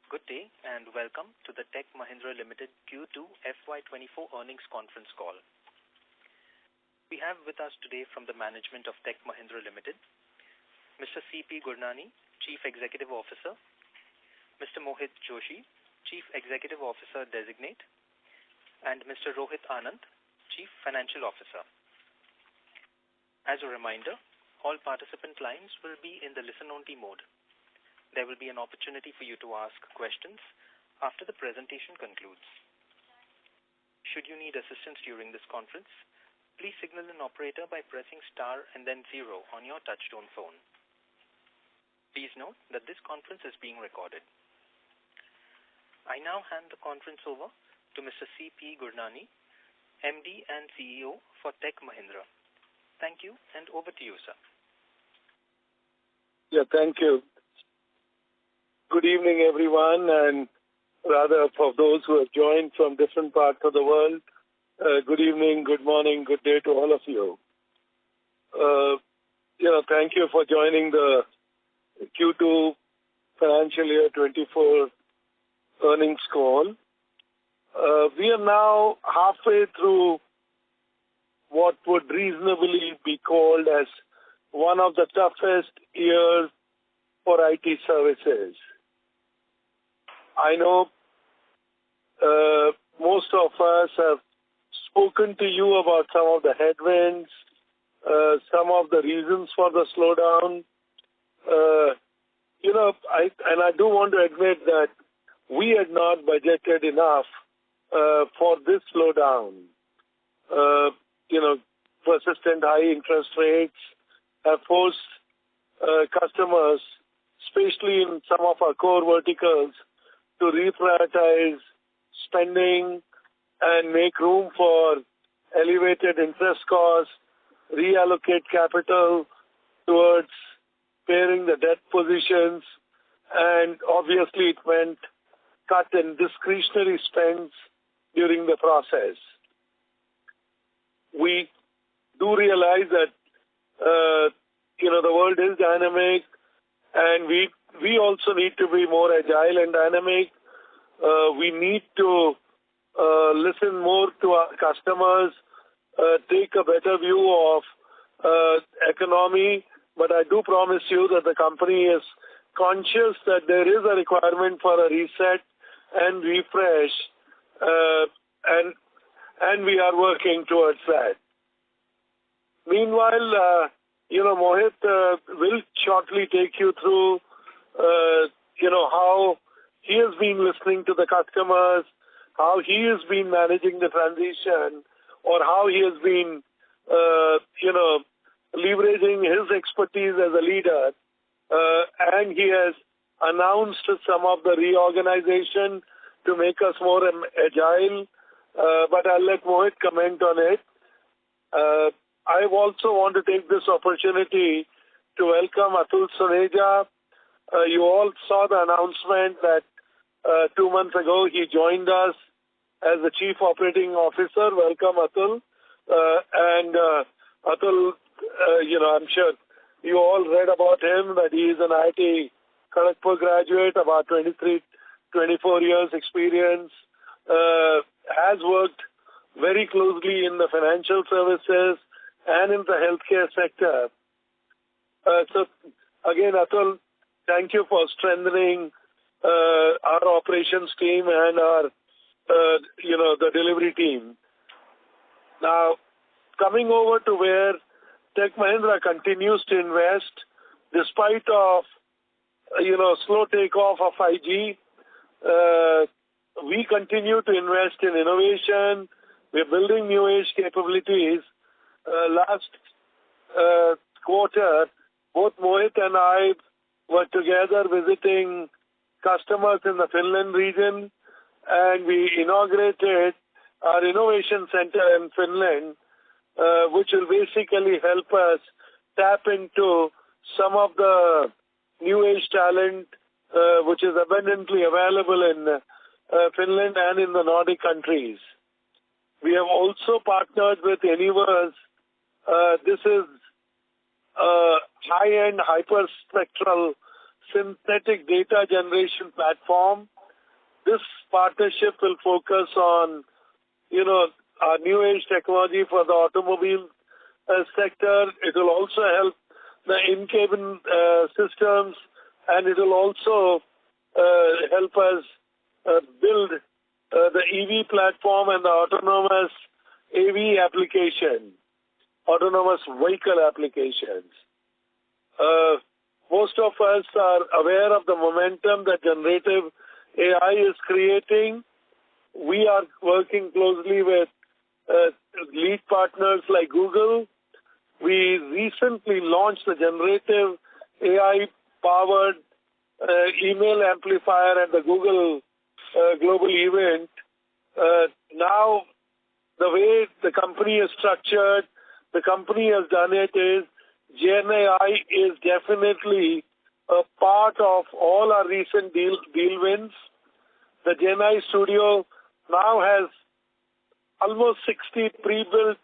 Good day and welcome to the Tech Mahindra Limited Q2 FY2024 earnings conference call. We have with us today from the management of Tech Mahindra Limited, Mr. C.P. Gurnani, Chief Executive Officer, Mr. Mohit Joshi, Chief Executive Officer Designate, and Mr. Rohit Anand, Chief Financial Officer. As a reminder, all participant lines will be in the listen-only mode. There will be an opportunity for you to ask questions after the presentation concludes. Should you need assistance during this conference, please signal an operator by pressing star and then 0 on your touchtone phone. Please note that this conference is being recorded. I now hand the conference over to Mr. C.P. Gurnani, MD and CEO for Tech Mahindra. Thank you, and over to you, sir. Yeah, thank you. Good evening, everyone, and rather for those who have joined from different parts of the world, good evening, good morning, good day to all of you. Thank you for joining the Q2 financial year 24 earnings call. We are now halfway through what would reasonably be called as one of the toughest years for IT services. I know most of us have spoken to you about some of the headwinds, some of the reasons for the slowdown. I do want to admit that we had not budgeted enough for this slowdown. Persistent high interest rates have forced customers, especially in some of our core verticals, to reprioritize spending and make room for elevated interest costs, reallocate capital towards paying the debt positions, and obviously it meant cut in discretionary spends during the process. We do realize that the world is dynamic, and we also need to be more agile and dynamic. We need to listen more to our customers, take a better view of economy. But I do promise you that the company is conscious that there is a requirement for a reset and refresh, and we are working towards that. Meanwhile, Mohit will shortly take you through, how he has been listening to the customers, how he has been managing the transition, or how he has been, leveraging his expertise as a leader. And he has announced some of the reorganization to make us more agile. But I'll let Mohit comment on it. I also want to take this opportunity to welcome Atul Suneja. You all saw the announcement that 2 months ago he joined us as the Chief Operating Officer. Welcome, Atul. Atul, I'm sure you all read about him, that he is an IIT Kharagpur graduate, about 24 years experience, has worked very closely in the financial services and in the healthcare sector. So again, Atul, thank you for strengthening our operations team and our, the delivery team. Now, coming over to where Tech Mahindra continues to invest, despite of, slow takeoff of 5G, we continue to invest in innovation. We're building new age capabilities. Last quarter, both Mohit and I were together visiting customers in the Finland region, and we inaugurated our innovation center in Finland, which will basically help us tap into some of the new age talent which is abundantly available in Finland and in the Nordic countries. We have also partnered with Anyverse. This is a high-end hyperspectral synthetic data generation platform this partnership will focus on, our new age technology for the automobile sector. It will also help the in-cabin systems, and it will also help us build the EV platform and the autonomous AV application, autonomous vehicle applications. Most of us are aware of the momentum that generative AI is creating. We are working closely with lead partners like Google. We recently launched the generative AI-powered email amplifier at the Google global event. Now, the way the company is structured, the company has done it is Gen AI is definitely a part of all our recent deal wins. The Gen AI Studio now has almost 60 pre-built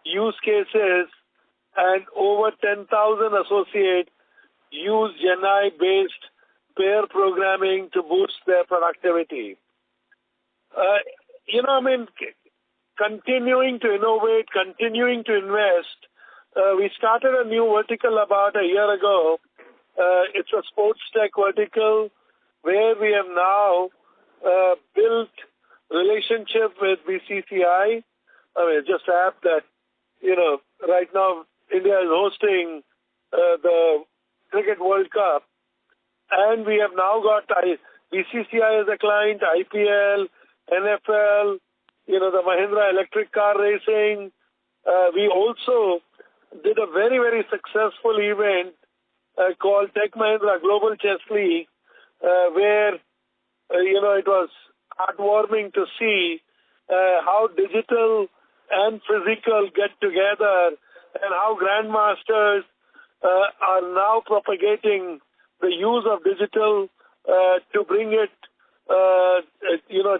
use cases, and over 10,000 associates use Gen AI-based pair programming to boost their productivity. Continuing to innovate, continuing to invest. We started a new vertical about a year ago. It's a sports tech vertical where we have now built relationship with BCCI. Just a app that, right now India is hosting the Cricket World Cup. And we have now got BCCI as a client, IPL, NFL, the Mahindra electric car racing. We also did a very, very successful event called Tech Mahindra Global Chess League, where, it was heartwarming to see how digital and physical get together and how grandmasters are now propagating the use of digital to bring it,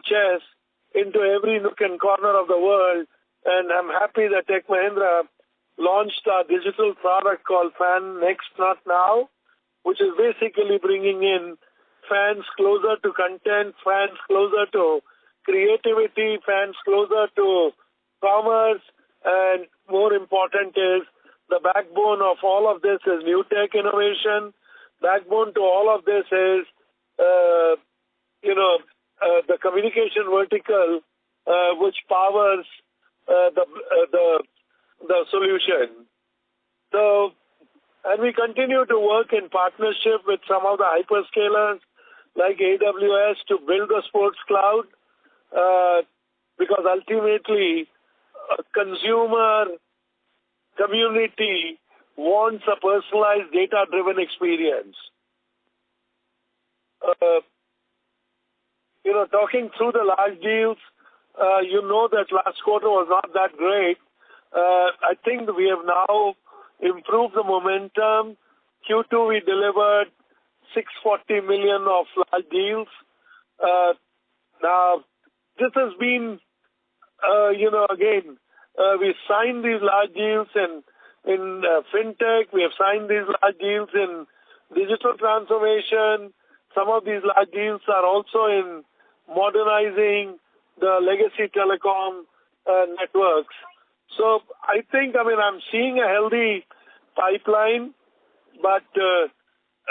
chess into every nook and corner of the world. And I'm happy that Tech Mahindra launched a digital product called Fan Next Not Now, which is basically bringing in fans closer to content, fans closer to creativity, fans closer to commerce, and more important is the backbone of all of this is new tech innovation. Backbone to all of this is, the communication vertical, which powers the solution. So, and we continue to work in partnership with some of the hyperscalers like AWS to build the sports cloud, because ultimately a consumer community wants a personalized data-driven experience. Talking through the large deals, that last quarter was not that great. I think we have now improved the momentum. Q2 we delivered $640 million of large deals. Now, this has been, we signed these large deals in fintech. We have signed these large deals in digital transformation. Some of these large deals are also in modernizing the legacy telecom networks. So I think, I'm seeing a healthy pipeline, but,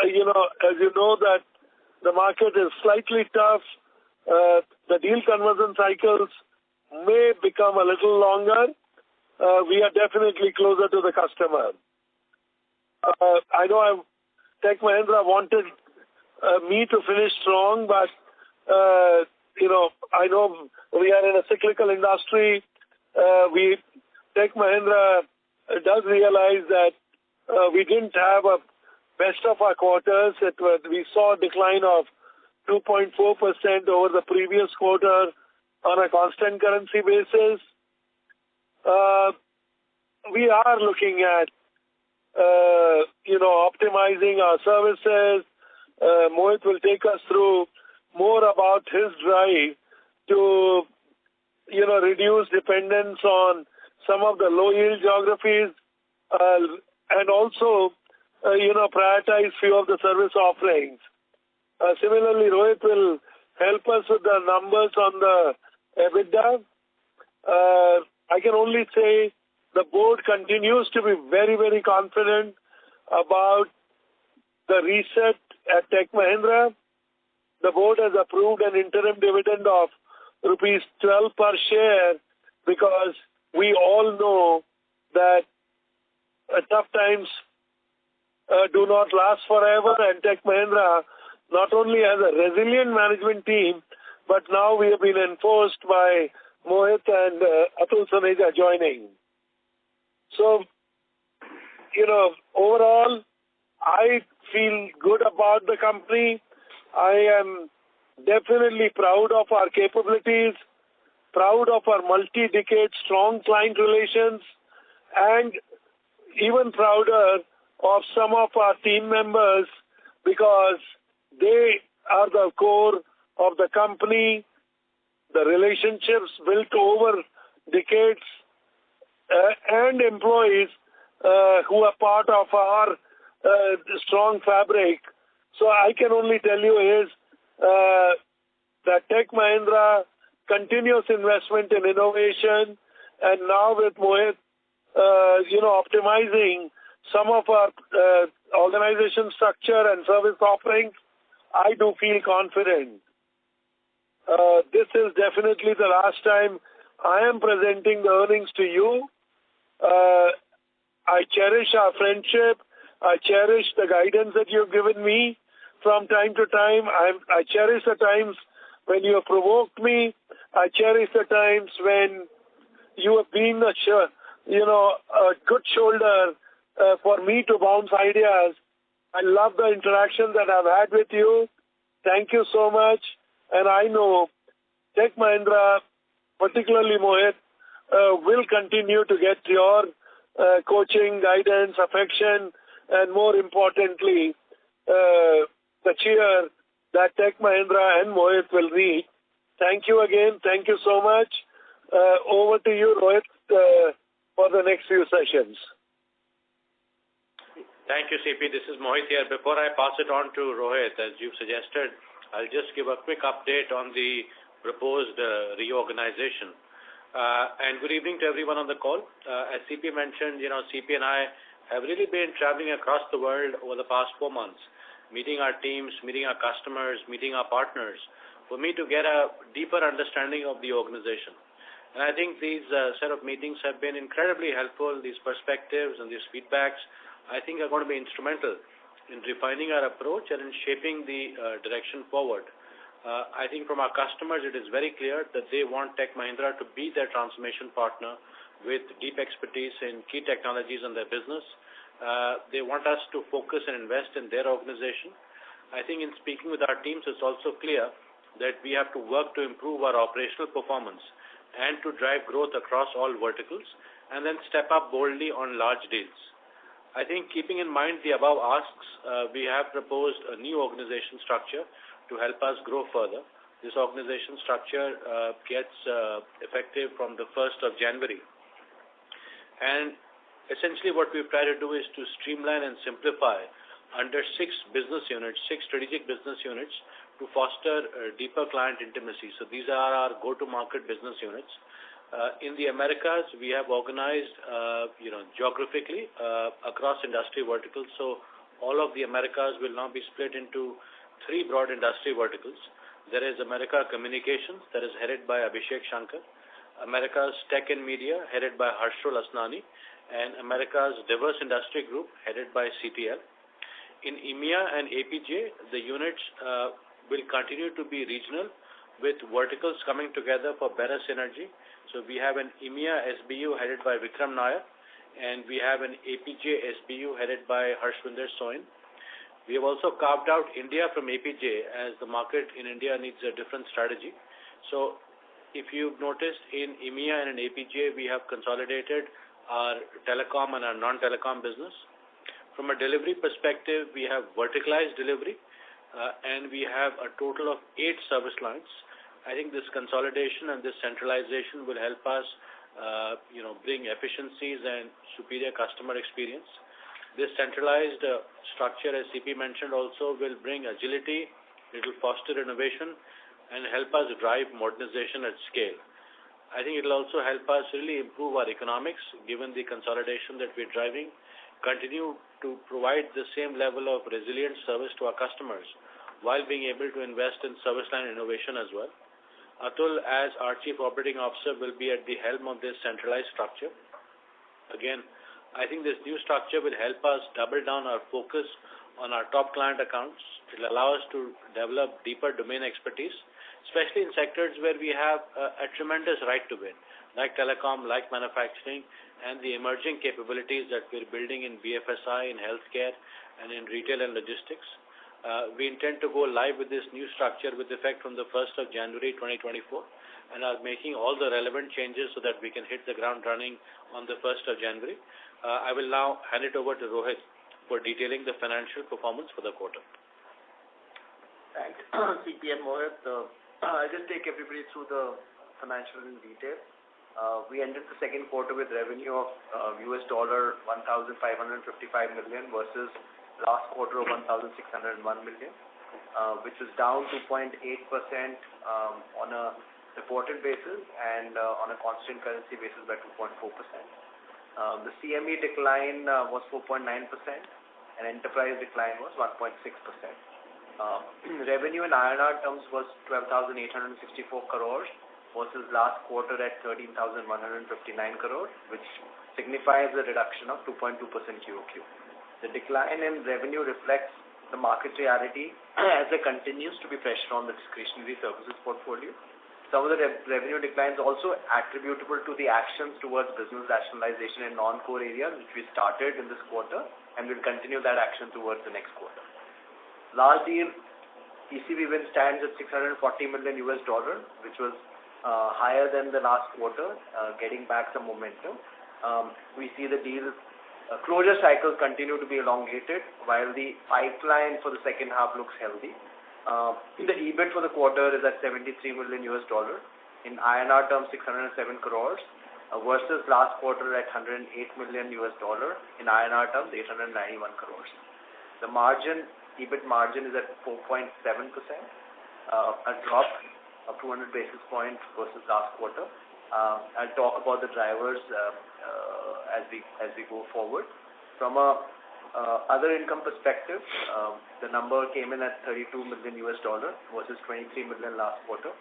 as you know that the market is slightly tough. The deal conversion cycles may become a little longer. We are definitely closer to the customer. I know Tech Mahindra wanted me to finish strong, but, I know we are in a cyclical industry. Tech Mahindra does realize that we didn't have a best of our quarters. We saw a decline of 2.4% over the previous quarter on a constant currency basis. We are looking at, optimizing our services. Mohit will take us through more about his drive to, reduce dependence on some of the low-yield geographies, and also, prioritize few of the service offerings. Similarly, Rohit will help us with the numbers on the EBITDA. I can only say the board continues to be very, very confident about the reset at Tech Mahindra. The board has approved an interim dividend of rupees 12 per share because we all know that tough times do not last forever, and Tech Mahindra not only has a resilient management team, but now we have been enforced by Mohit and Atul Saneja joining. So, overall, I feel good about the company. I am definitely proud of our capabilities, proud of our multi-decade strong client relations, and even prouder of some of our team members because they are the core of the company, the relationships built over decades, and employees who are part of our strong fabric. So I can only tell you is that Tech Mahindra continuous investment in innovation, and now with Mohit, optimizing some of our organization structure and service offerings, I do feel confident. This is definitely the last time I am presenting the earnings to you. I cherish our friendship. I cherish the guidance that you've given me from time to time. I cherish the times when you have provoked me. I cherish the times when you have been a good shoulder for me to bounce ideas. I love the interaction that I've had with you. Thank you so much. And I know Tech Mahindra, particularly Mohit, will continue to get your coaching, guidance, affection, and more importantly, the cheer that Tech Mahindra and Mohit will read. Thank you again. Thank you so much. Over to you, Rohit, for the next few sessions. Thank you, CP. This is Mohit here. Before I pass it on to Rohit, as you've suggested, I'll just give a quick update on the proposed reorganization. And good evening to everyone on the call. As CP mentioned, CP and I have really been traveling across the world over the past 4 months, meeting our teams, meeting our customers, meeting our partners, for me to get a deeper understanding of the organization. And I think these set of meetings have been incredibly helpful. These perspectives and these feedbacks, I think, are going to be instrumental in refining our approach and in shaping the direction forward. I think from our customers, it is very clear that they want Tech Mahindra to be their transformation partner with deep expertise in key technologies in their business. They want us to focus and invest in their organization. I think in speaking with our teams, it's also clear that we have to work to improve our operational performance and to drive growth across all verticals, and then step up boldly on large deals. I think keeping in mind the above asks, we have proposed a new organization structure to help us grow further. This organization structure gets effective from the 1st of January. And essentially what we've tried to do is to streamline and simplify under 6 business units, 6 strategic business units, to foster deeper client intimacy. So these are our go-to-market business units. In the Americas, we have organized, geographically across industry verticals. So all of the Americas will now be split into 3 broad industry verticals. There is America Communications, that is headed by Abhishek Shankar. America's Tech and Media, headed by Harshul Asnani. And America's Diverse Industry Group, headed by CTL. In EMEA and APJ, the units will continue to be regional, with verticals coming together for better synergy. So we have an EMEA SBU headed by Vikram Nair, and we have an APJ SBU headed by Harshwinder Soin. We have also carved out India from APJ, as the market in India needs a different strategy. So if you've noticed, in EMEA and in APJ, we have consolidated our telecom and our non-telecom business. From a delivery perspective, we have verticalized delivery, and we have a total of 8 service lines. I think this consolidation and this centralization will help us, bring efficiencies and superior customer experience. This centralized structure, as CP mentioned, also will bring agility. It will foster innovation. and help us drive modernization at scale. I think it will also help us really improve our economics, given the consolidation that we're driving, continue to provide the same level of resilient service to our customers while being able to invest in service line innovation as well. Atul, as our Chief Operating Officer, will be at the helm of this centralized structure. Again, I think this new structure will help us double down our focus on our top client accounts. It will allow us to develop deeper domain expertise, especially in sectors where we have a tremendous right to win, like telecom, like manufacturing, and the emerging capabilities that we're building in BFSI, in healthcare, and in retail and logistics. We intend to go live with this new structure with effect from the 1st of January 2024 and are making all the relevant changes so that we can hit the ground running on the 1st of January. I will now hand it over to Rohit for detailing the financial performance for the quarter. Thanks, CP and Mohit. I'll just take everybody through the financial in detail. We ended the second quarter with revenue of US $1,555 million versus last quarter of 1,601 million, which is down 2.8% on a reported basis and on a constant currency basis by 2.4%. The CME decline was 4.9% and enterprise decline was 1.6%. Revenue in INR terms was 12,864 crores versus last quarter at 13,159 crores, which signifies a reduction of 2.2% QOQ. The decline in revenue reflects the market reality as there continues to be pressure on the discretionary services portfolio. Some of the revenue declines also attributable to the actions towards business rationalization in non-core areas, which we started in this quarter and will continue that action towards the next quarter. Large deal TCV win stands at $640 million, which was higher than the last quarter, getting back some momentum. We see the deal closure cycles continue to be elongated, while the pipeline for the second half looks healthy. The EBIT for the quarter is at $73 million, in INR terms 607 crores, versus last quarter at $108 million, in INR terms 891 crores. The EBIT margin is at 4.7%, a drop of 200 basis points versus last quarter. I'll talk about the drivers as we go forward. From a other income perspective, the number came in at $32 million versus $23 million last quarter.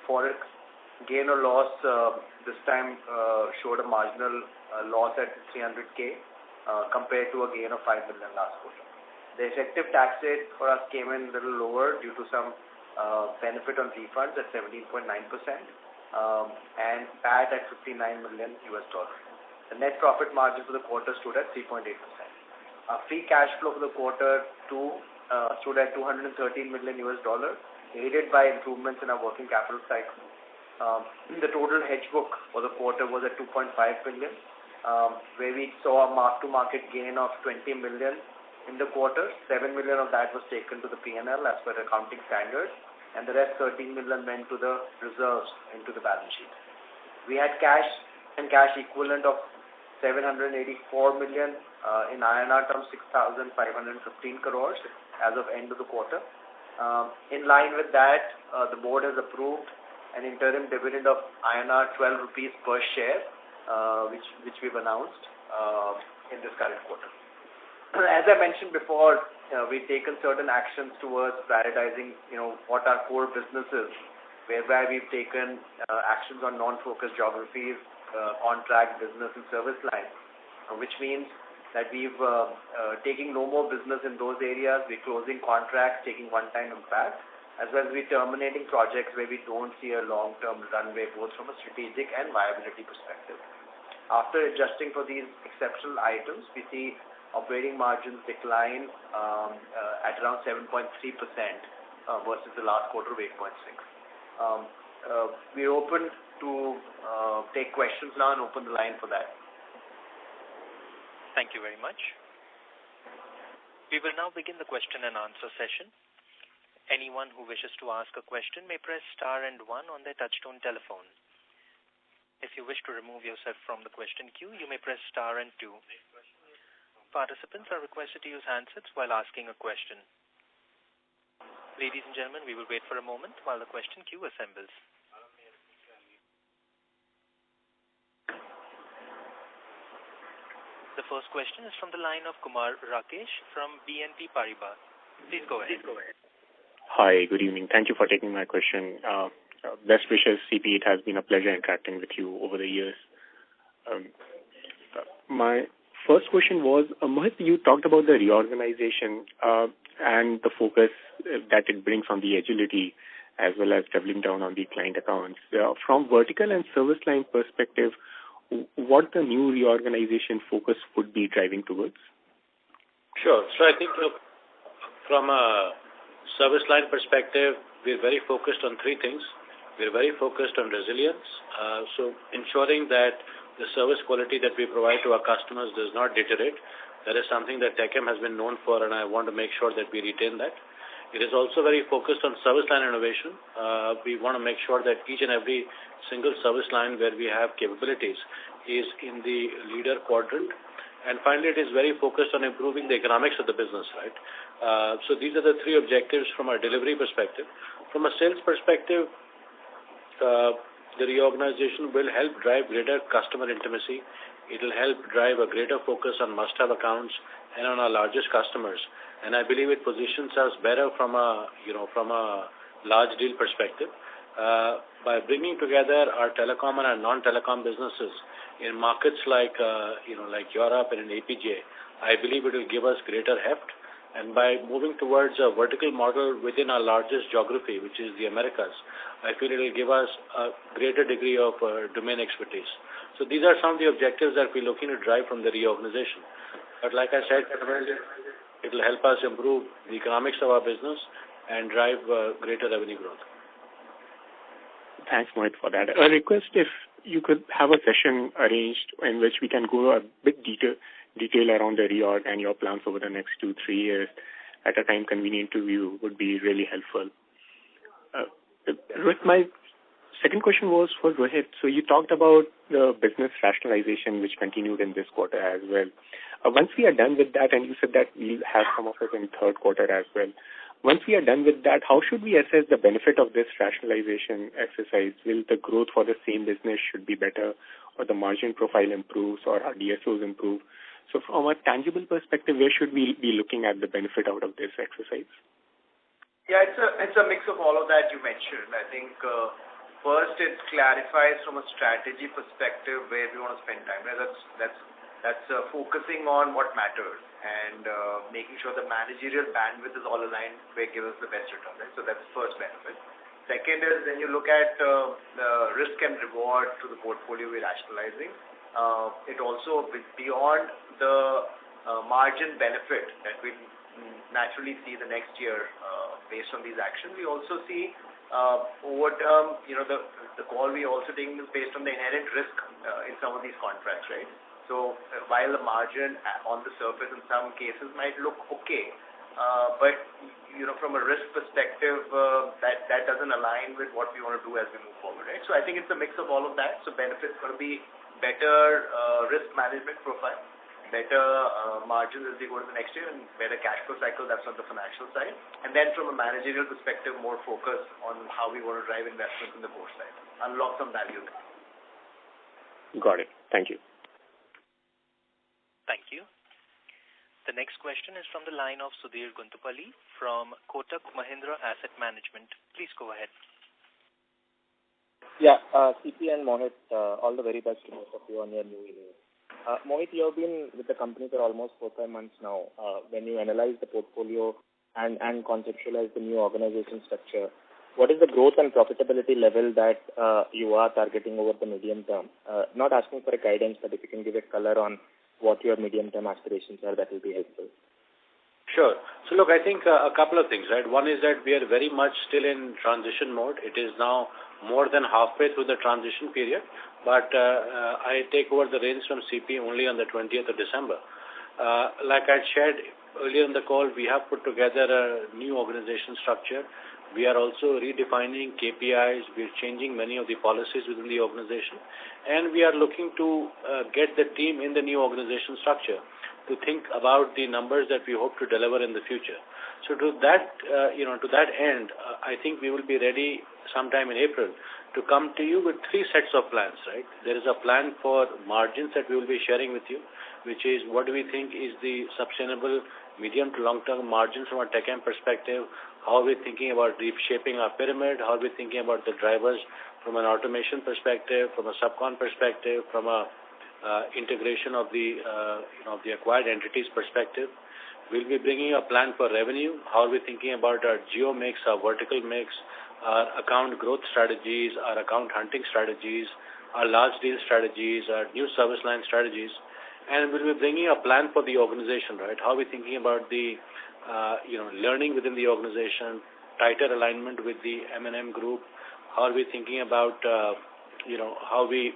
Forex gain or loss this time showed a marginal loss at 300K compared to a gain of 5 million last quarter. The effective tax rate for us came in a little lower due to some benefit on refunds at 17.9%. And PAT at $59 million. The net profit margin for the quarter stood at 3.8%. Our free cash flow for the quarter stood at $213 million, aided by improvements in our working capital cycle. The total hedge book for the quarter was at 2.5 billion, where we saw a mark-to-market gain of 20 million in the quarter. 7 million of that was taken to the P&L as per accounting standards, and the rest 13 million went to the reserves into the balance sheet. We had cash and cash equivalent of 784 million in INR terms 6,515 crores as of end of the quarter. In line with that, the board has approved an interim dividend of INR 12 rupees per share, which we've announced in this current quarter. As I mentioned before, we've taken certain actions towards prioritizing, what our core business is, whereby we've taken actions on non-focused geographies, contract business and service lines, which means that we've taking no more business in those areas. We're closing contracts, taking one-time impact, as well as we're terminating projects where we don't see a long-term runway, both from a strategic and viability perspective. After adjusting for these exceptional items, we see operating margins decline at around 7.3% versus the last quarter of 8.6%. We're open to take questions now and open the line for that. Thank you very much. We will now begin the question and answer session. Anyone who wishes to ask a question may press star and 1 on their touchtone telephone. If you wish to remove yourself from the question queue, you may press star and 2. Participants are requested to use handsets while asking a question. Ladies and gentlemen, we will wait for a moment while the question queue assembles. The first question is from the line of Kumar Rakesh from BNP Paribas. Please go ahead. Hi, good evening. Thank you for taking my question. Best wishes, CP. It has been a pleasure interacting with you over the years. My first question was, Mohit, you talked about the reorganization and the focus that it brings on the agility as well as doubling down on the client accounts. From vertical and service line perspective, what the new reorganization focus would be driving towards? Sure. So I think, look, from a service line perspective, we're very focused on three things. We're very focused on resilience, so ensuring that the service quality that we provide to our customers does not deteriorate. That is something that TechM has been known for, and I want to make sure that we retain that. It is also very focused on service line innovation. We want to make sure that each and every single service line where we have capabilities is in the leader quadrant. And finally, it is very focused on improving the economics of the business, right? So these are the three objectives from a delivery perspective. From a sales perspective, the reorganization will help drive greater customer intimacy. It will help drive a greater focus on must-have accounts and on our largest customers. And I believe it positions us better from a large deal perspective. By bringing together our telecom and our non-telecom businesses in markets like Europe and in APJ, I believe it will give us greater heft. And by moving towards a vertical model within our largest geography, which is the Americas, I feel it will give us a greater degree of domain expertise. So these are some of the objectives that we're looking to drive from the reorganization. But like I said, it will help us improve the economics of our business and drive greater revenue growth. Thanks, Mohit, for that. A request if you could have a session arranged in which we can go a bit detail around the reorg and your plans over the next 2-3 years at a time convenient to you would be really helpful. Rohit, my second question was for Rohit. So you talked about the business rationalization which continued in this quarter as well. Once we are done with that, and you said that we'll have some of it in third quarter as well. Once we are done with that, how should we assess the benefit of this rationalization exercise? Will the growth for the same business should be better, or the margin profile improves, or our DSOs improve? So from a tangible perspective, where should we be looking at the benefit out of this exercise? Yeah, it's a mix of all of that you mentioned. I think first it clarifies from a strategy perspective where we want to spend time. That's focusing on what matters and making sure the managerial bandwidth is all aligned where it gives us the best return. Right? So that's the first benefit. Second is when you look at the risk and reward to the portfolio we're rationalizing, it also beyond the margin benefit that we naturally see the next year based on these actions. We also see over term, the call we also taking is based on the inherent risk in some of these contracts, right? So while the margin on the surface in some cases might look okay, but from a risk perspective, that doesn't align with what we want to do as we move forward, right? So I think it's a mix of all of that. So benefits going to be better risk management profile, better margins as we go to the next year, and better cash flow cycle. That's on the financial side. And then from a managerial perspective, more focus on how we want to drive investments in the core side, unlock some value. Got it. Thank you. Thank you. The next question is from the line of Sudhir Guntupalli from Kotak Mahindra Asset Management. Please go ahead. Yeah, CP and Mohit, all the very best to both of you on your new year. Mohit, you have been with the company for almost 4-5 months now. When you analyze the portfolio and conceptualize the new organization structure, what is the growth and profitability level that you are targeting over the medium term? Not asking for a guidance, but if you can give a color on what your medium-term aspirations are, that will be helpful. Sure. So look, I think a couple of things, right? One is that we are very much still in transition mode. It is now more than halfway through the transition period, but I take over the reins from CP only on the 20th of December. Like I shared earlier in the call, we have put together a new organization structure. We are also redefining KPIs. We are changing many of the policies within the organization. And we are looking to get the team in the new organization structure to think about the numbers that we hope to deliver in the future. So to that, to that end, I think we will be ready sometime in April to come to you with 3 sets of plans, right? There is a plan for margins that we will be sharing with you, which is what do we think is the sustainable medium to long-term margins from a TechM perspective, how are we thinking about reshaping our pyramid, how are we thinking about the drivers from an automation perspective, from a subcon perspective, from a integration of the acquired entities perspective. We'll be bringing a plan for revenue, how are we thinking about our geo mix, our vertical mix, our account growth strategies, our account hunting strategies, our large deal strategies, our new service line strategies. And we'll be bringing a plan for the organization, right? How are we thinking about the, learning within the organization, tighter alignment with the M&M group? How are we thinking about, how we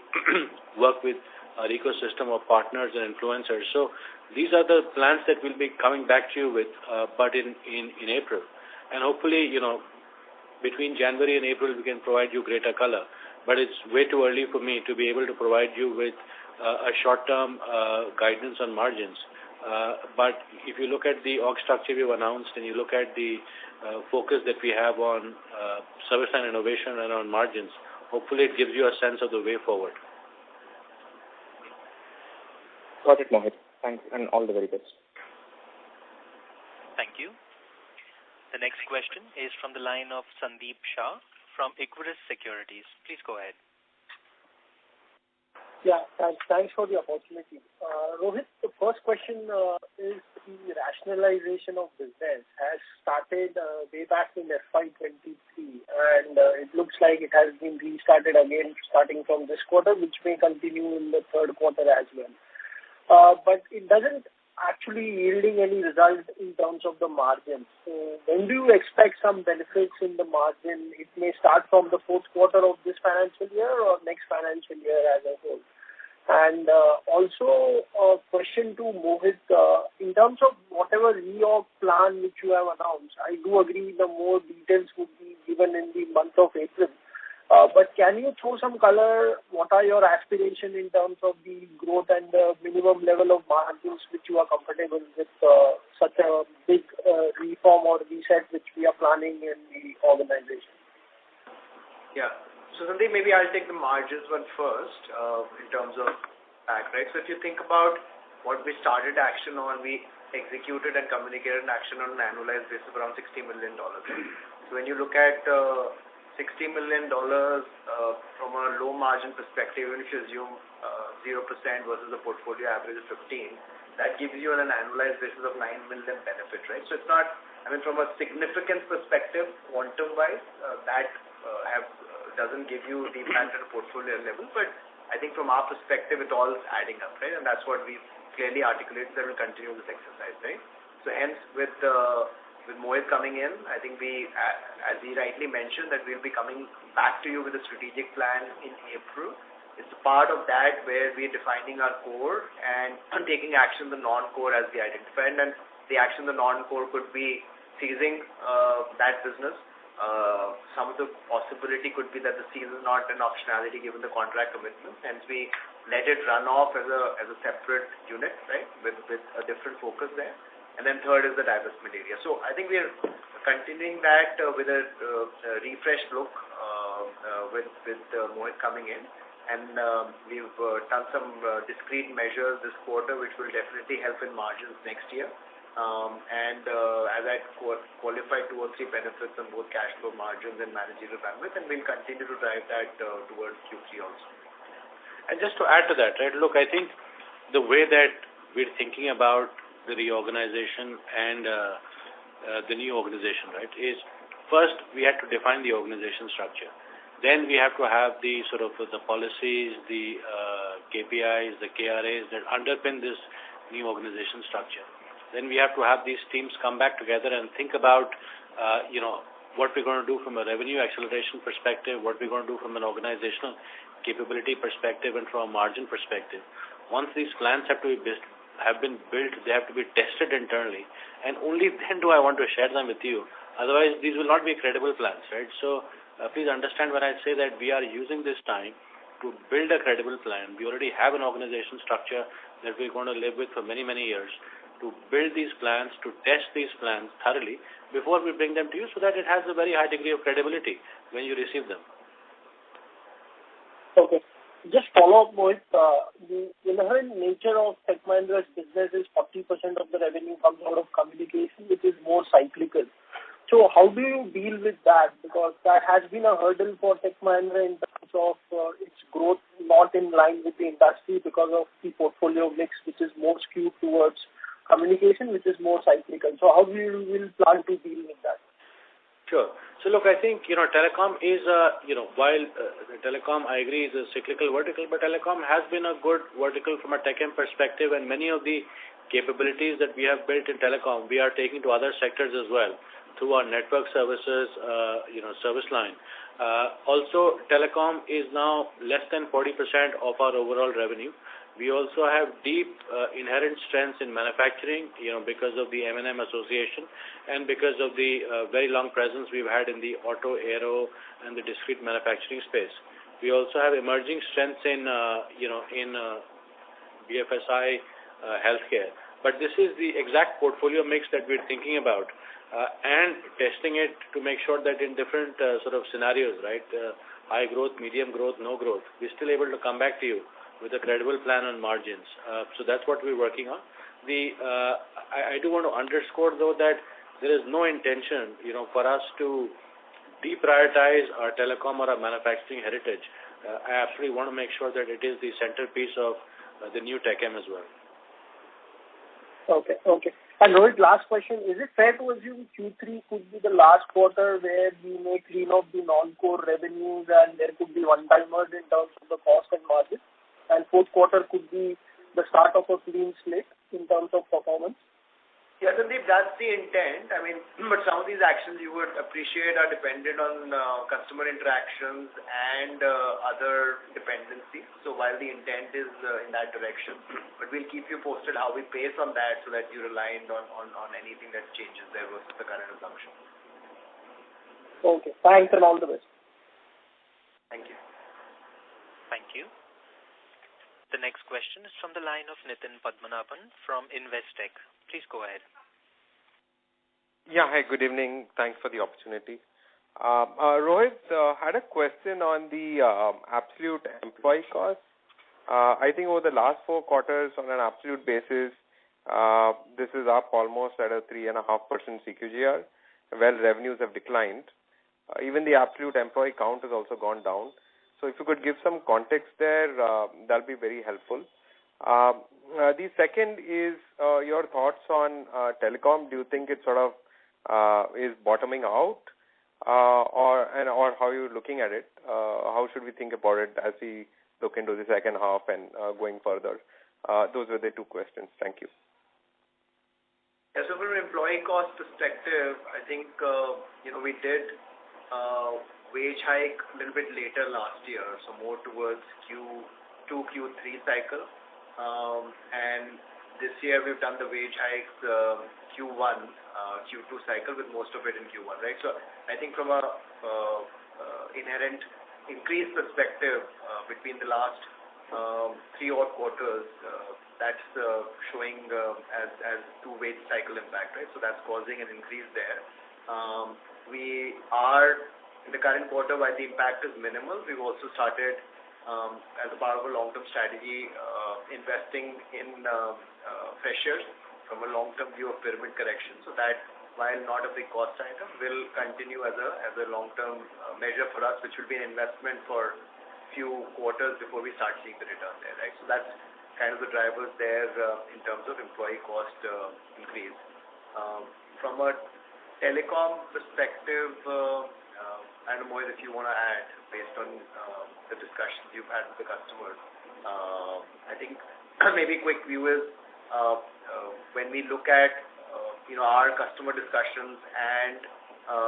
work with our ecosystem of partners and influencers? So these are the plans that we'll be coming back to you with, but in April. And hopefully, between January and April, we can provide you greater color. But it's way too early for me to be able to provide you with a short-term guidance on margins. But if you look at the org structure we've announced and you look at the focus that we have on service and innovation and on margins, hopefully it gives you a sense of the way forward. Got it, Mohit. Thanks, and all the very best. Thank you. The next question is from the line of Sandeep Shah from Equirus Securities. Please go ahead. Yeah, thanks for the opportunity. Rohit, the first question is the rationalization of business has started way back in FY2023, and it looks like it has been restarted again starting from this quarter, which may continue in the third quarter as well. But it doesn't actually yielding any result in terms of the margins. So when do you expect some benefits in the margin? It may start from the fourth quarter of this financial year or next financial year as a whole. And also a question to Mohit, in terms of whatever reorg plan which you have announced, I do agree the more details would be given in the month of April. But can you throw some color? What are your aspirations in terms of the growth and the minimum level of margins which you are comfortable with such a big reform or reset which we are planning in the organization? Yeah. So Sandeep, maybe I'll take the margins one first in terms of back, right? So if you think about what we started action on, we executed and communicated an action on an annualized basis of around $60 million. So when you look at $60 million from a low margin perspective, even if you assume 0% versus a portfolio average of 15, that gives you on an annualized basis of 9 million benefit, right? So it's not, from a significance perspective, quantum-wise, that doesn't give you the impact at a portfolio level, but I think from our perspective, it all is adding up, right? And that's what we've clearly articulated that we'll continue this exercise, right? So hence, with Mohit coming in, I think we, as he rightly mentioned, that we'll be coming back to you with a strategic plan in April. It's a part of that where we're defining our core and taking action the non-core as we identified. And the action the non-core could be ceasing that business. Some of the possibility could be that the cease is not an optionality given the contract commitments. Hence, we let it run off as a separate unit, right, with a different focus there. And then third is the divestment area. So I think we are continuing that with a refreshed look with Mohit coming in. And we've done some discrete measures this quarter which will definitely help in margins next year. As I qualify 2 or 3 benefits on both cash flow margins and managerial bandwidth, and we'll continue to drive that towards Q3 also. And just to add to that, right, look, I think the way that we're thinking about the reorganization and the new organization, right, is first we had to define the organization structure. Then we have to have the sort of the policies, the KPIs, the KRAs that underpin this new organization structure. Then we have to have these teams come back together and think about, what we're going to do from a revenue acceleration perspective, what we're going to do from an organizational capability perspective and from a margin perspective. Once these plans have been built, they have to be tested internally, and only then do I want to share them with you. Otherwise, these will not be credible plans, right? So please understand when I say that we are using this time to build a credible plan. We already have an organization structure that we're going to live with for many, many years, to build these plans, to test these plans thoroughly before we bring them to you, so that it has a very high degree of credibility when you receive them. Okay. Just follow up, Mohit. The inherent nature of Tech Mahindra's business is 40% of the revenue comes out of communication, which is more cyclical. So how do you deal with that? Because that has been a hurdle for Tech Mahindra in terms of its growth not in line with the industry because of the portfolio mix, which is more skewed towards communication, which is more cyclical. So how will you plan to deal with that? Sure. So look, I think, telecom is while telecom, I agree, is a cyclical vertical, but telecom has been a good vertical from a tech-M perspective, and many of the capabilities that we have built in telecom, we are taking to other sectors as well through our network services, service line. Also, telecom is now less than 40% of our overall revenue. We also have deep inherent strengths in manufacturing, because of the M&M association and because of the very long presence we've had in the auto, aero, and the discrete manufacturing space. We also have emerging strengths in BFSI, healthcare. But this is the exact portfolio mix that we're thinking about and testing it to make sure that in different sort of scenarios, right, high growth, medium growth, no growth, we're still able to come back to you with a credible plan on margins. So that's what we're working on. I do want to underscore, though, that there is no intention, for us to deprioritize our telecom or our manufacturing heritage. I absolutely want to make sure that it is the centerpiece of the new Tech-M as well. Okay. And Rohit, last question. Is it fair to assume Q3 could be the last quarter where we may clean up the non-core revenues and there could be one-timers in terms of the cost and margin? And fourth quarter could be the start of a clean slate in terms of performance? Yeah, Sandeep, that's the intent. But some of these actions you would appreciate are dependent on customer interactions and other dependencies. So while the intent is in that direction, but we'll keep you posted how we pace on that so that you're aligned on anything that changes there versus the current assumption. Okay. Thanks and all the best. Thank you. Thank you. The next question is from the line of Nitin Padmanabhan from Investec. Please go ahead. Yeah, hi, good evening. Thanks for the opportunity. Rohit, had a question on the absolute employee cost. I think over the last 4 quarters on an absolute basis, this is up almost at a 3.5% CQGR, while revenues have declined. Even the absolute employee count has also gone down. So if you could give some context there, that'll be very helpful. The second is your thoughts on telecom. Do you think it sort of is bottoming out, or how are you looking at it? How should we think about it as we look into the second half and going further? Those were the 2 questions. Thank you. Yeah, so from an employee cost perspective, I think we did wage hike a little bit later last year, so more towards Q2, Q3 cycle. And this year we've done the wage hikes Q1, Q2 cycle with most of it in Q1, right? So I think from a inherent increase perspective between the last 3 odd quarters, that's showing as 2 wage cycle impact, right? So that's causing an increase there. We are in the current quarter, while the impact is minimal, we've also started, as a part of a long-term strategy, investing in freshers from a long-term view of pyramid correction. So that, while not a big cost item, will continue as a long-term measure for us, which will be an investment for few quarters before we start seeing the return there, right? So that's kind of the drivers there in terms of employee cost increase. From a telecom perspective, I don't know, Mohit, if you want to add based on the discussions you've had with the customers. I think maybe quick view is when we look at our customer discussions and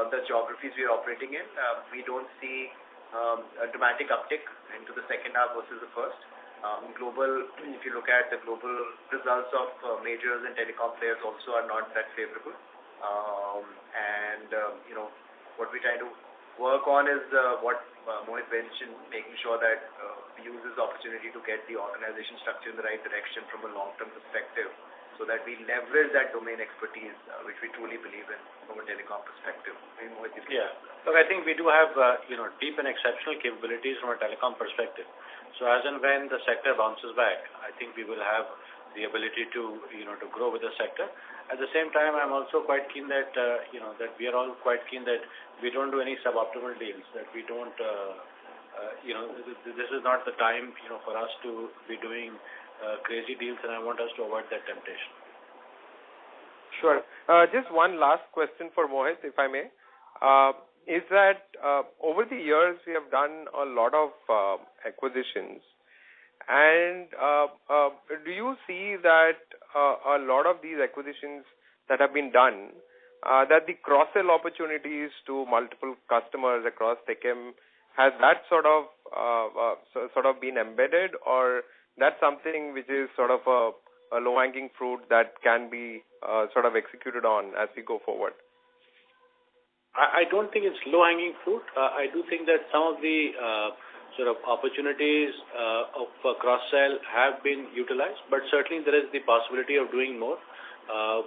the geographies we are operating in, we don't see a dramatic uptick into the second half versus the first. Global, if you look at the global results of majors and telecom players also are not that favorable. What we're trying to work on is what Mohit mentioned, making sure that use this opportunity to get the organization structure in the right direction from a long-term perspective, so that we leverage that domain expertise, which we truly believe in from a telecom perspective. Yeah. Look, I think we do have, deep and exceptional capabilities from a telecom perspective. So as and when the sector bounces back, I think we will have the ability to, to grow with the sector. At the same time, I'm also quite keen that, that we are all quite keen that we don't do any suboptimal deals, that we don't, this is not the time, for us to be doing crazy deals, and I want us to avoid that temptation. Sure. Just one last question for Mohit, if I may. Is that over the years we have done a lot of acquisitions, and do you see that a lot of these acquisitions that have been done, that the cross-sell opportunities to multiple customers across TechM, has that sort of been embedded, or that's something which is sort of a low-hanging fruit that can be sort of executed on as we go forward? I don't think it's low-hanging fruit. I do think that some of the sort of opportunities of cross-sell have been utilized, but certainly there is the possibility of doing more.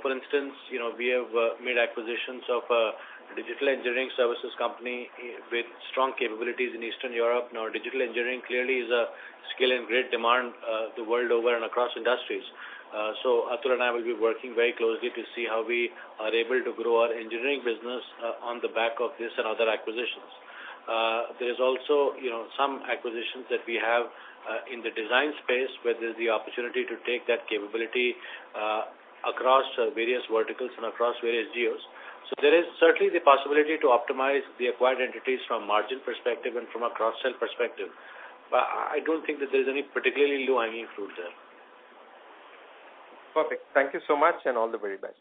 For instance, we have made acquisitions of a digital engineering services company with strong capabilities in Eastern Europe. Now, digital engineering clearly is a skill in great demand the world over and across industries. So Atul and I will be working very closely to see how we are able to grow our engineering business on the back of this and other acquisitions. There is also, some acquisitions that we have in the design space where there is the opportunity to take that capability across various verticals and across various geos. So there is certainly the possibility to optimize the acquired entities from a margin perspective and from a cross-sell perspective. But I don't think that there is any particularly low-hanging fruit there. Perfect. Thank you so much, and all the very best.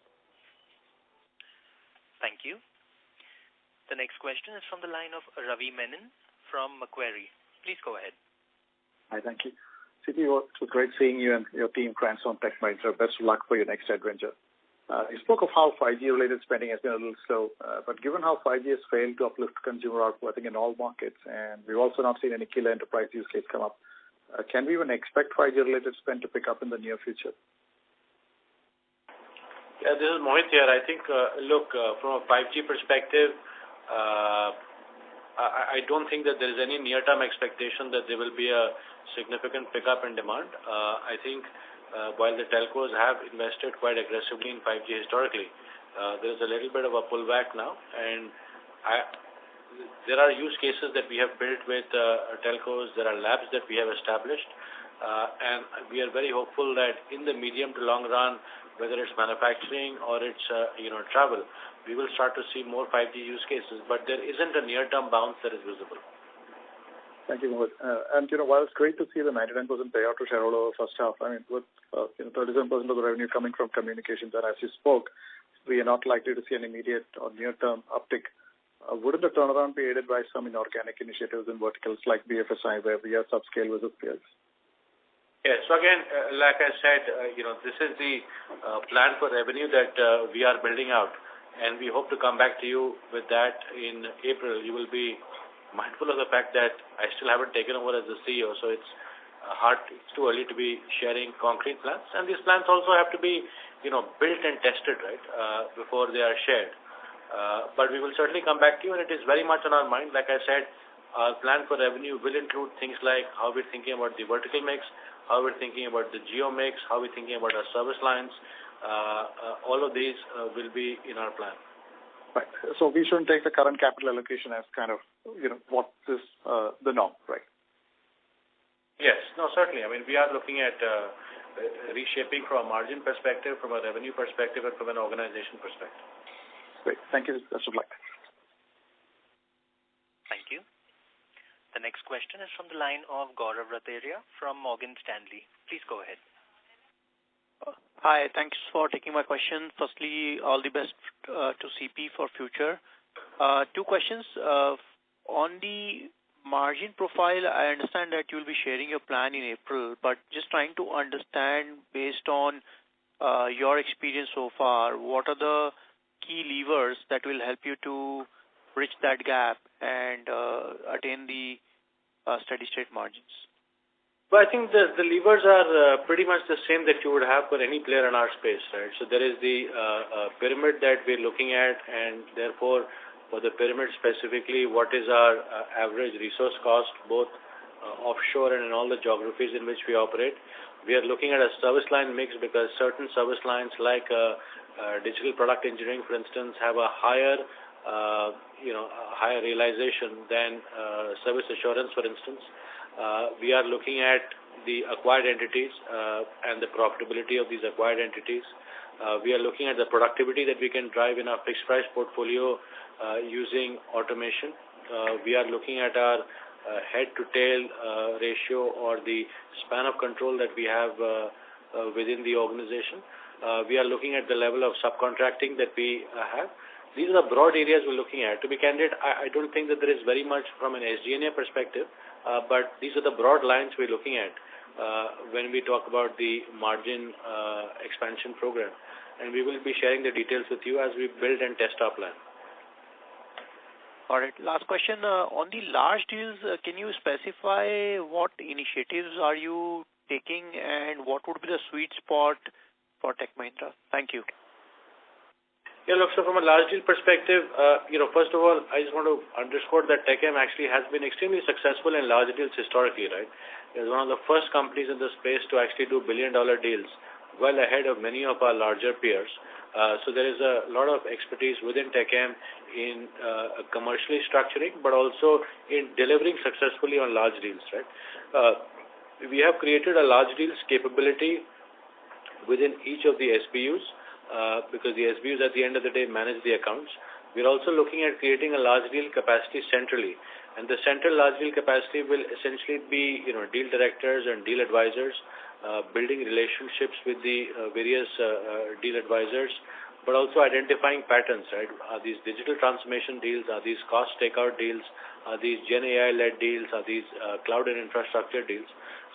Thank you. The next question is from the line of Ravi Menon from Macquarie. Please go ahead. Hi, thank you. CP, it was great seeing you and your team transform Tech Mahindra. Best of luck for your next adventure. You spoke of how 5G-related spending has been a little slow, but given how 5G has failed to uplift consumer output, I think, in all markets, and we've also not seen any killer enterprise use case come up, can we even expect 5G-related spend to pick up in the near future? Yeah, this is Mohit here. I think, from a 5G perspective, I don't think that there is any near-term expectation that there will be a significant pickup in demand. I think while the telcos have invested quite aggressively in 5G historically, there is a little bit of a pullback now, and there are use cases that we have built with telcos. There are labs that we have established, and we are very hopeful that in the medium to long run, whether it's manufacturing or it's travel, we will start to see more 5G use cases, but there isn't a near-term bounce that is visible. Thank you, Mohit. And while it's great to see the 99% payout to shareholder over the first half, I mean, with 37% of the revenue coming from communications, and as you spoke, we are not likely to see an immediate or near-term uptick. Wouldn't the turnaround be aided by some inorganic initiatives in verticals like BFSI, where we are subscale versus peers? Yes. So again, like I said, this is the plan for revenue that we are building out, and we hope to come back to you with that in April. You will be mindful of the fact that I still haven't taken over as the CEO, so it's too early to be sharing concrete plans. And these plans also have to be, built and tested, right, before they are shared. But we will certainly come back to you, and it is very much on our mind. Like I said, our plan for revenue will include things like how we're thinking about the vertical mix, how we're thinking about the geo mix, how we're thinking about our service lines. All of these will be in our plan. Right. So we shouldn't take the current capital allocation as kind of, what is the norm, right? Yes. No, certainly. I mean, we are looking at reshaping from a margin perspective, from a revenue perspective, and from an organization perspective. Great. Thank you. Best of luck. Thank you. The next question is from the line of Gaurav Rateria from Morgan Stanley. Please go ahead. Hi, thanks for taking my question. Firstly, all the best to CP for future. Two questions. On the margin profile, I understand that you'll be sharing your plan in April, but just trying to understand based on your experience so far, what are the key levers that will help you to bridge that gap and attain the steady-state margins? Well, I think the levers are pretty much the same that you would have for any player in our space, right? So there is the pyramid that we're looking at, and therefore, for the pyramid specifically, what is our average resource cost, both offshore and in all the geographies in which we operate. We are looking at a service line mix because certain service lines like digital product engineering, for instance, have a higher higher realization than service assurance, for instance. We are looking at the acquired entities and the profitability of these acquired entities. We are looking at the productivity that we can drive in our fixed price portfolio using automation. We are looking at our head-to-tail ratio or the span of control that we have within the organization. We are looking at the level of subcontracting that we have. These are the broad areas we're looking at. To be candid, I don't think that there is very much from an SG&A perspective, but these are the broad lines we're looking at when we talk about the margin expansion program. And we will be sharing the details with you as we build and test our plan. All right. Last question. On the large deals, can you specify what initiatives are you taking and what would be the sweet spot for Tech Mahindra? Thank you. Yeah, look, so from a large deal perspective, first of all, I just want to underscore that TechM actually has been extremely successful in large deals historically, right? It's one of the first companies in the space to actually do billion-dollar deals, well ahead of many of our larger peers. So there is a lot of expertise within TechM in commercially structuring, but also in delivering successfully on large deals, right? We have created a large deals capability within each of the SBUs. Because the SBUs at the end of the day manage the accounts. We're also looking at creating a large deal capacity centrally. And the central large deal capacity will essentially be, deal directors and deal advisors, building relationships with the various deal advisors, but also identifying patterns, right? Are these digital transformation deals? Are these cost takeout deals? Are these Gen AI-led deals? Are these cloud and infrastructure deals?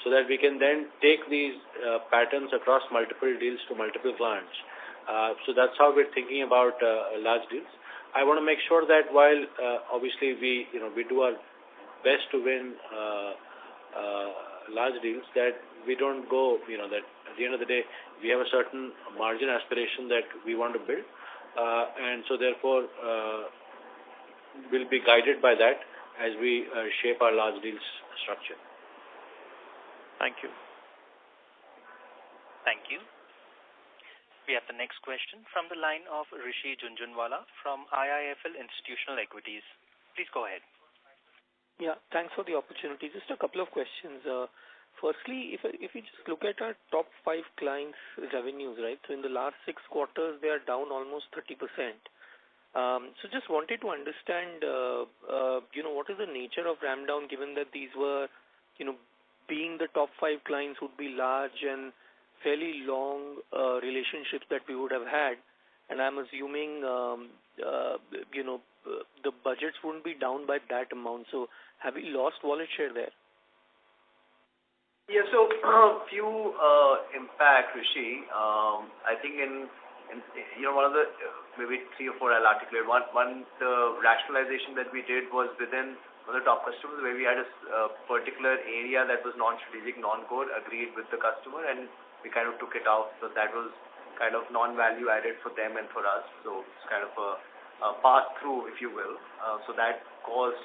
So that we can then take these patterns across multiple deals to multiple clients. So that's how we're thinking about large deals. I want to make sure that while obviously we do our best to win large deals, that we don't go, that at the end of the day, we have a certain margin aspiration that we want to build. And so therefore, we'll be guided by that as we shape our large deals structure. Thank you. Thank you. We have the next question from the line of Rishi Junjunwala from IIFL Institutional Equities. Please go ahead. Yeah, thanks for the opportunity. Just a couple of questions. Firstly, if you just look at our top 5 clients' revenues, right? So in the last 6 quarters, they are down almost 30%. So just wanted to understand, what is the nature of ramp down, given that these were, being the top 5 clients would be large and fairly long relationships that we would have had, and I'm assuming the budgets wouldn't be down by that amount. So have we lost wallet share there? Yeah, so few impact, Rishi. I think in one of the maybe 3 or 4 I'll articulate. One the rationalization that we did was within one of the top customers where we had a particular area that was non-strategic, non-core, agreed with the customer, and we kind of took it out. So that was kind of non-value added for them and for us. So it's kind of a pass-through, if you will. So that caused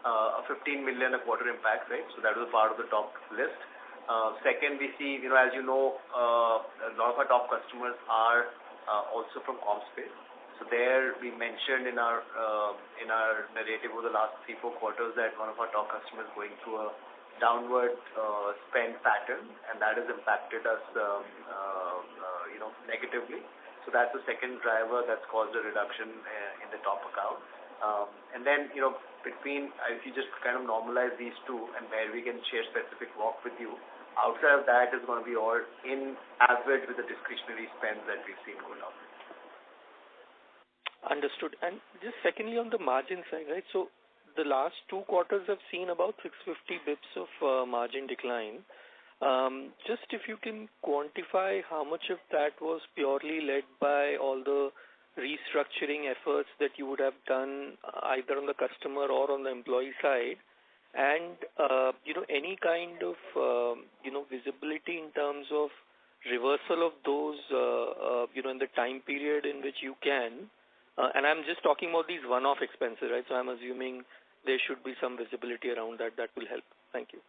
a 15 million a quarter impact, right? So that was part of the top list. Second, we see, as you know, a lot of our top customers are also from comp space. So there we mentioned in our narrative over the last 3-4 quarters that one of our top customers is going through a downward spend pattern, and that has impacted us negatively. So that's the second driver that's caused a reduction in the top account. And then, between, if you just kind of normalize these two and where we can share specific walk with you, outside of that is going to be all in average with the discretionary spend that we've seen go down. Understood. And just secondly on the margin side, right? So the last 2 quarters have seen about 650 bips of margin decline. Just if you can quantify how much of that was purely led by all the restructuring efforts that you would have done either on the customer or on the employee side, And, any kind of, visibility in terms of reversal of those, in the time period in which you can, and I'm just talking about these one-off expenses, right? So I'm assuming there should be some visibility around that will help. Thank you.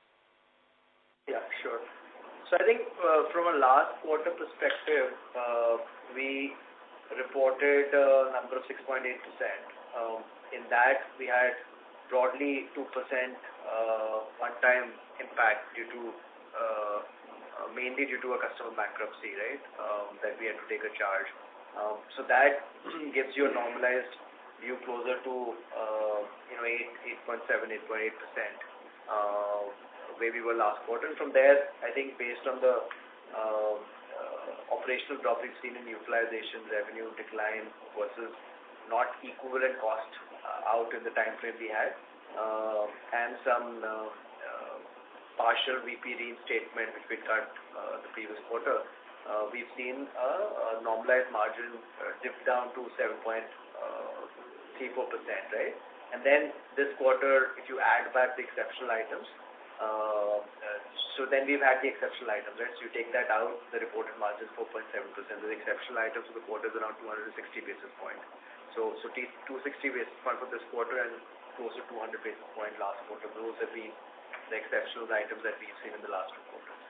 Yeah, sure. So I think from a last quarter perspective, we reported a number of 6.8%. In that, we had broadly 2% one-time impact due to mainly due to a customer bankruptcy, right? That we had to take a charge. So that gives you a normalized view closer to 8.7, 8.8%, where we were last quarter. And from there, I think based on the operational drop we've seen in utilization, revenue decline versus not equivalent cost out in the time frame we had, and some partial VP reinstatement which we cut the previous quarter, we've seen a normalized margin dip down to 7.34%, right? And then this quarter, if you add back the exceptional items, so then we've had the exceptional items, right? So you take that out, the reported margin is 4.7%. The exceptional items for the quarter is around 260 basis points. So 260 basis points for this quarter and close to 200 basis points last quarter. Those have been the exceptional items that we've seen in the last 2 quarters.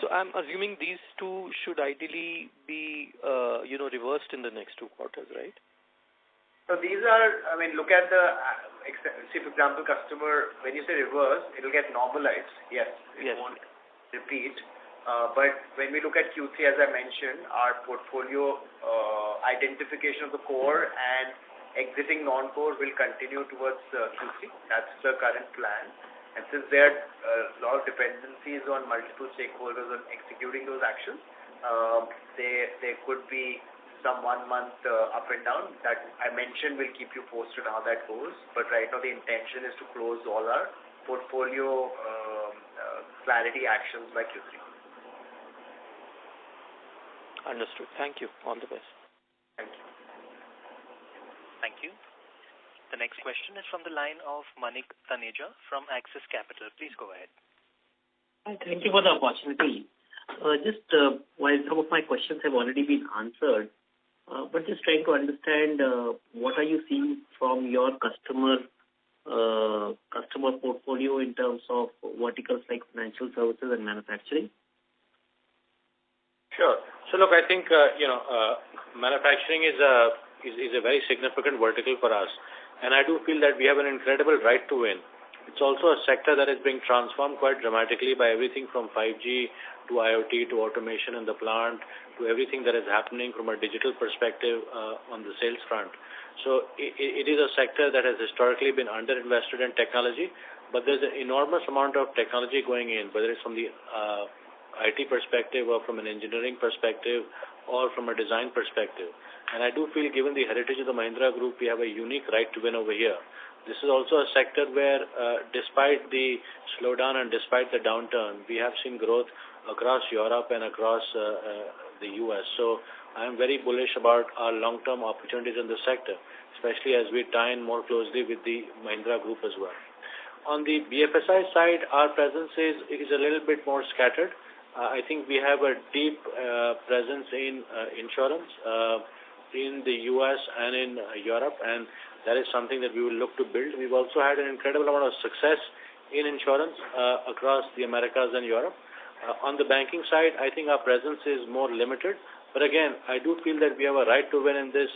So I'm assuming these two should ideally be, reversed in the next 2 quarters, right? So these are, look at the, see, for example, customer, when you say reverse, it will get normalized. Yes, it won't repeat. But when we look at Q3, as I mentioned, our portfolio identification of the core and exiting non-core will continue towards Q3. That's the current plan. And since there are a lot of dependencies on multiple stakeholders on executing those actions, there could be some 1 month up and down. That I mentioned, we'll keep you posted how that goes. But right now the intention is to close all our portfolio clarity actions by Q3. Understood. Thank you. All the best. Thank you. Thank you. The next question is from the line of Manik Taneja from Axis Capital. Please go ahead. Hi, thank you for the opportunity. While some of my questions have already been answered, but just trying to understand what are you seeing from your customer portfolio in terms of verticals like financial services and manufacturing? Sure. So look, I think manufacturing is a very significant vertical for us, and I do feel that we have an incredible right to win. It's also a sector that is being transformed quite dramatically by everything from 5G to IoT to automation in the plant to everything that is happening from a digital perspective on the sales front. So it is a sector that has historically been underinvested in technology, but there's an enormous amount of technology going in, whether it's from the IT perspective or from an engineering perspective or from a design perspective. And I do feel, given the heritage of the Mahindra Group, we have a unique right to win over here. This is also a sector where, despite the slowdown and despite the downturn, we have seen growth across Europe and across the US. So I am very bullish about our long-term opportunities in the sector, especially as we tie in more closely with the Mahindra Group as well. On the BFSI side, our presence is a little bit more scattered. I think we have a deep presence in insurance in the US and in Europe, and that is something that we will look to build. We've also had an incredible amount of success in insurance across the Americas and Europe. On the banking side, I think our presence is more limited. But again, I do feel that we have a right to win in this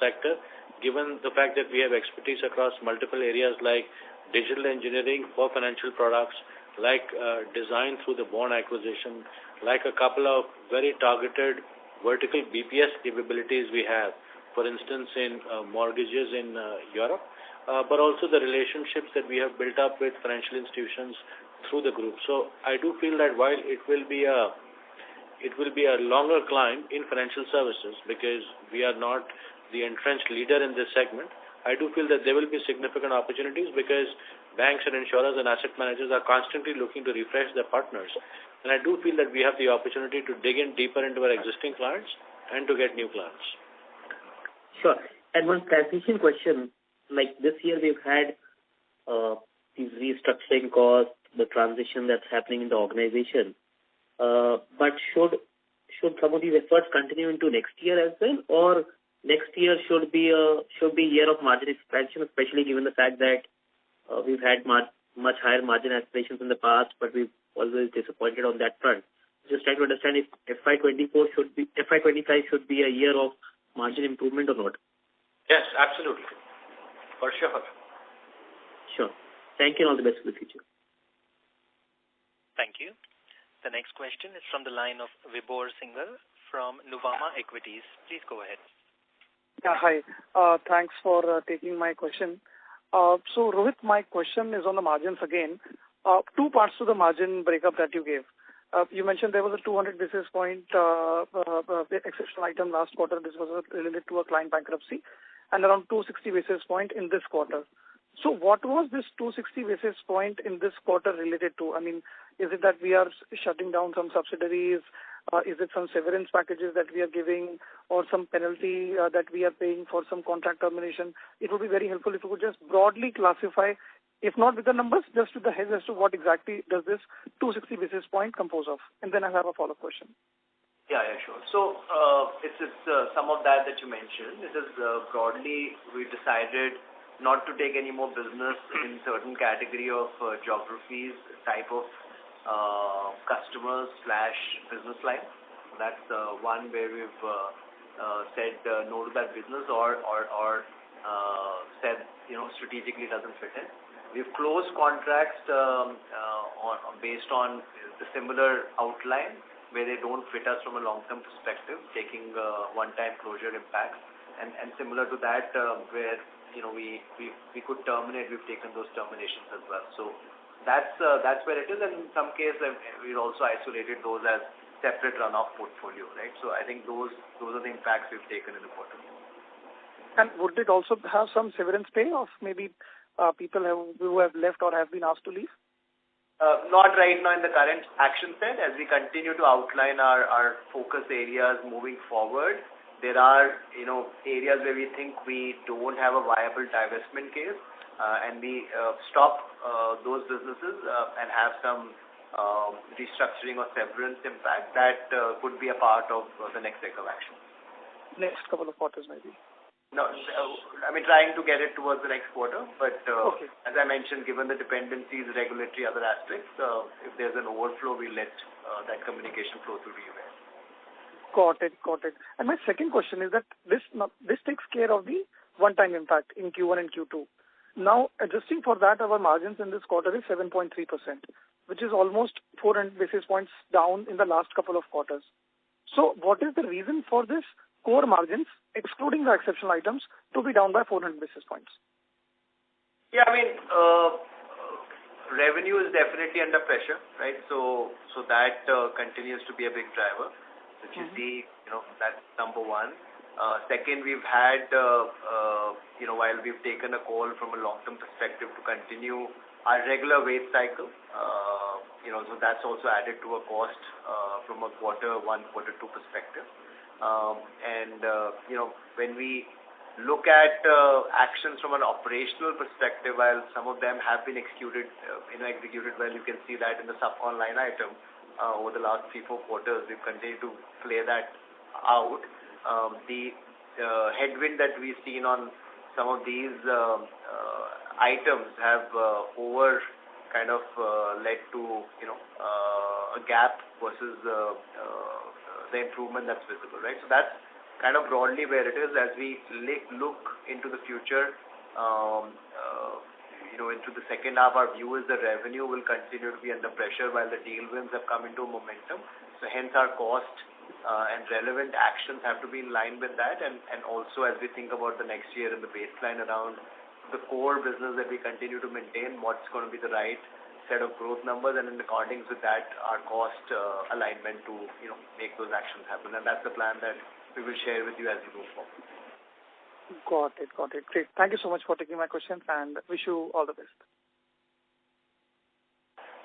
sector, given the fact that we have expertise across multiple areas like digital engineering for financial products, like design through the Born acquisition, like a couple of very targeted vertical BPS capabilities we have, for instance, in mortgages in Europe, but also the relationships that we have built up with financial institutions through the group. So I do feel that while it will be a longer climb in financial services because we are not the entrenched leader in this segment, I do feel that there will be significant opportunities because banks and insurers and asset managers are constantly looking to refresh their partners. And I do feel that we have the opportunity to dig in deeper into our existing clients and to get new clients. Sure. And one clarification question, like this year we've had these restructuring costs, the transition that's happening in the organization. But should some of these efforts continue into next year as well, or next year should be a year of margin expansion, especially given the fact that we've had much higher margin aspirations in the past, but we've always disappointed on that front. Just trying to understand if FY25 should be a year of margin improvement or not. Yes, absolutely. For sure. Sure. Thank you and all the best for the future. Thank you. The next question is from the line of Vibhor Singhal from Nuvama Equities. Please go ahead. Yeah, hi. Thanks for taking my question. So, Rohit, my question is on the margins again. Two parts to the margin breakup that you gave. You mentioned there was a 200 basis point exceptional item last quarter. This was related to a client bankruptcy, and around 260 basis point in this quarter. So what was this 260 basis point in this quarter related to? I mean, is it that we are shutting down some subsidiaries? Is it some severance packages that we are giving, or some penalty that we are paying for some contract termination? It would be very helpful if you could just broadly classify, if not with the numbers, just with the heads as to what exactly does this 260 basis point compose of. And then I have a follow-up question. Yeah, sure. So it's some of that you mentioned. It is broadly we decided not to take any more business in certain category of geographies, type of customers / business line. That's one where we've said no to that business or said strategically doesn't fit in. We've closed contracts based on the similar outline where they don't fit us from a long-term perspective, taking one-time closure impacts, and similar to that where we could terminate. We've taken those terminations as well. So that's where it is. And in some cases, we've also isolated those as separate runoff portfolio, right? So I think those are the impacts we've taken in the quarter. And would it also have some severance pay of maybe people who have left or have been asked to leave? Not right now in the current action set. As we continue to outline our focus areas moving forward, there are areas where we think we don't have a viable divestment case, and we stop those businesses and have some restructuring or severance impact that could be a part of the next cycle of action. Next couple of quarters maybe. No, I mean trying to get it towards the next quarter, but okay. As I mentioned, given the dependencies, regulatory, other aspects, if there's an overflow, we'll let that communication flow through to you guys. Got it. And my second question is that this takes care of the one-time impact in Q1 and Q2. Now, adjusting for that, our margins in this quarter is 7.3%, which is almost 400 basis points down in the last couple of quarters. So what is the reason for this core margins, excluding the exceptional items, to be down by 400 basis points? Yeah, I mean, revenue is definitely under pressure, right? So that continues to be a big driver. If you see, that's number one. Second, we've had, while we've taken a call from a long-term perspective to continue our regular wage cycle, so that's also added to a cost from a quarter one, quarter two perspective. When we look at actions from an operational perspective, while some of them have been executed well, you can see that in the subcon line item over the last 3-4 quarters, we've continued to play that out. The headwind that we've seen on some of these items have led to a gap versus the improvement that's visible, right? So that's kind of broadly where it is. As we look into the future, into the second half, our view is the revenue will continue to be under pressure while the deal wins have come into momentum. So hence our cost and relevant actions have to be in line with that. And also as we think about the next year and the baseline around the core business that we continue to maintain, what's going to be the right set of growth numbers, and in accordance with that, our cost alignment to make those actions happen. And that's the plan that we will share with you as we move forward. Got it. Great. Thank you so much for taking my questions and wish you all the best.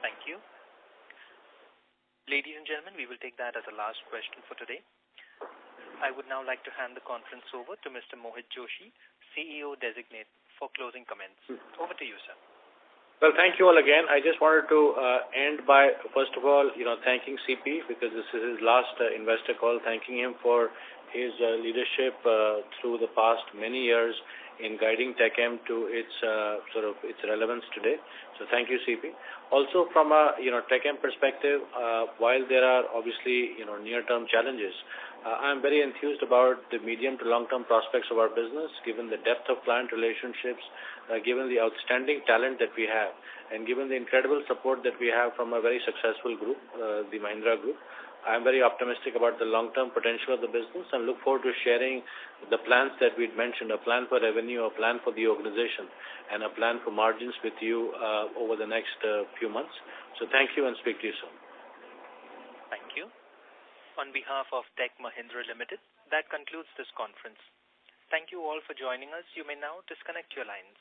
Thank you. Ladies and gentlemen, we will take that as a last question for today. I would now like to hand the conference over to Mr. Mohit Joshi, CEO Designate, for closing comments. Over to you, sir. Well, thank you all again. I just wanted to end by, first of all, thanking CP because this is his last investor call, thanking him for his leadership through the past many years in guiding TechM to its relevance today. So thank you, CP. Also, from a TechM perspective, while there are obviously near-term challenges, I'm very enthused about the medium to long-term prospects of our business, given the depth of client relationships, given the outstanding talent that we have, and given the incredible support that we have from a very successful group, the Mahindra Group. I'm very optimistic about the long-term potential of the business and look forward to sharing the plans that we'd mentioned, a plan for revenue, a plan for the organization, and a plan for margins with you over the next few months. So thank you and speak to you soon. Thank you. On behalf of Tech Mahindra Limited, that concludes this conference. Thank you all for joining us. You may now disconnect your lines.